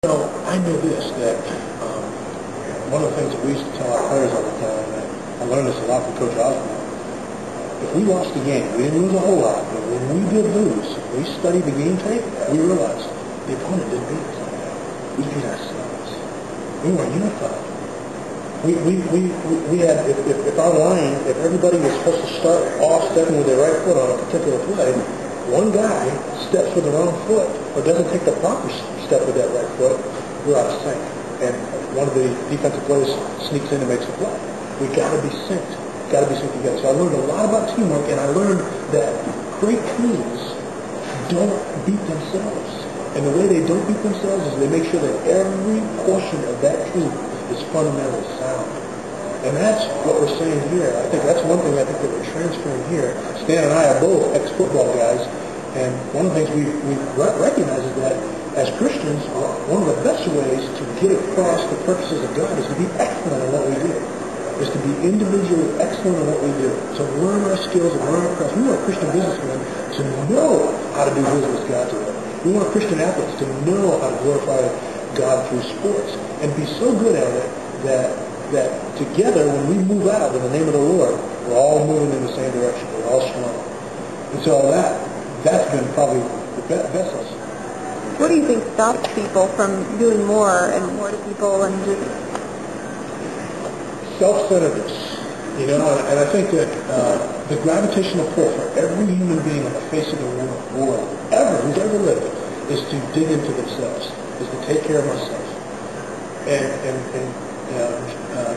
So I know this, that one of the things that we used to tell our players all the time, and I learned this a lot from Coach Osborne, if we lost the game, we didn't lose a whole lot, but when we did lose, we studied the game tape, we realized the opponent didn't beat us like that. We beat ourselves. We weren't unified. We had, if our line, if everybody was supposed to start off stepping with their right foot on a particular play, one guy steps with the wrong foot or doesn't take the proper step with that right foot, we're out of sync. And one of the defensive players sneaks in and makes a play. We've got to be synced. Got to be synced together. So I learned a lot about teamwork, and I learned that great teams don't beat themselves. And the way they don't beat themselves is they make sure that every portion of that team is fundamentally sound. And that's what we're saying here. I think that's one thing I think that we're transferring here. Stan and I are both ex-football guys, and one of the things we recognize is that as Christians, one of the best ways to get across the purposes of God is to be excellent in what we do. Is to be individually excellent in what we do. To learn our skills and learn our craft. We want Christian businessmen to know how to do business God's way. We want Christian athletes to know how to glorify God through sports and be so good at it that together, when we move out in the name of the Lord, we're all moving in the same direction. We're all strong. And so that's been probably the best lesson. What do you think stops people from doing more and more to people and just self-centeredness, and I think that the gravitational pull for every human being on the face of the world, who's ever lived, is to dig into themselves, is to take care of myself. And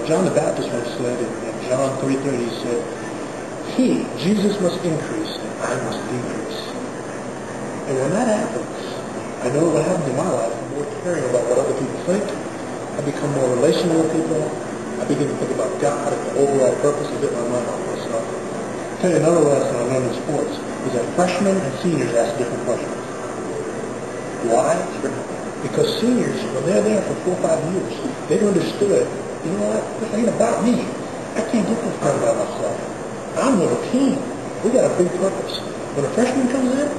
John the Baptist once said in John 3:30, he said, Jesus must increase and I must decrease. And when that happens, I know what happens in my life. I'm more caring about what other people think. I become more relational with people. I begin to think about God and the overall purpose of it in my mind on myself. I'll tell you another lesson I learned in sports is that freshmen and seniors ask different questions. Why? Because seniors, when they're there for 4 or 5 years, they've understood, you know what, this ain't about me. I can't get this done by myself. I'm with a team. We got a big purpose. When a freshman comes in,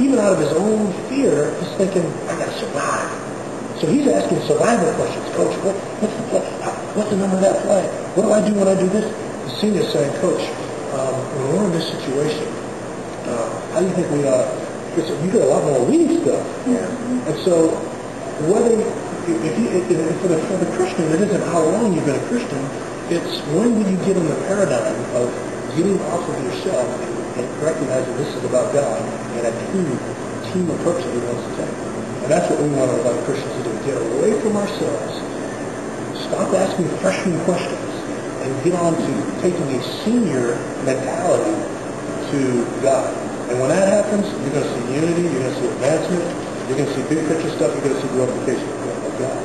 even out of his own fear, he's thinking, I got to survive. So he's asking survival questions. Coach, what's the play? What's the number of that play? What do I do when I do this? The senior's saying, Coach, when we're in this situation, how do you think we are? You get a lot more we stuff. Yeah. And so whether, for the Christian, it isn't how long you've been a Christian. It's when will you get in the paradigm of getting off of yourself and recognizing this is about God and a team approach that he wants to take. And that's what we want to invite Christians to do. Get away from ourselves, stop asking freshman questions, and get on to taking a senior mentality to God. And when that happens, you're going to see unity, you're going to see advancement, you're going to see big picture stuff, you're going to see glorification of God.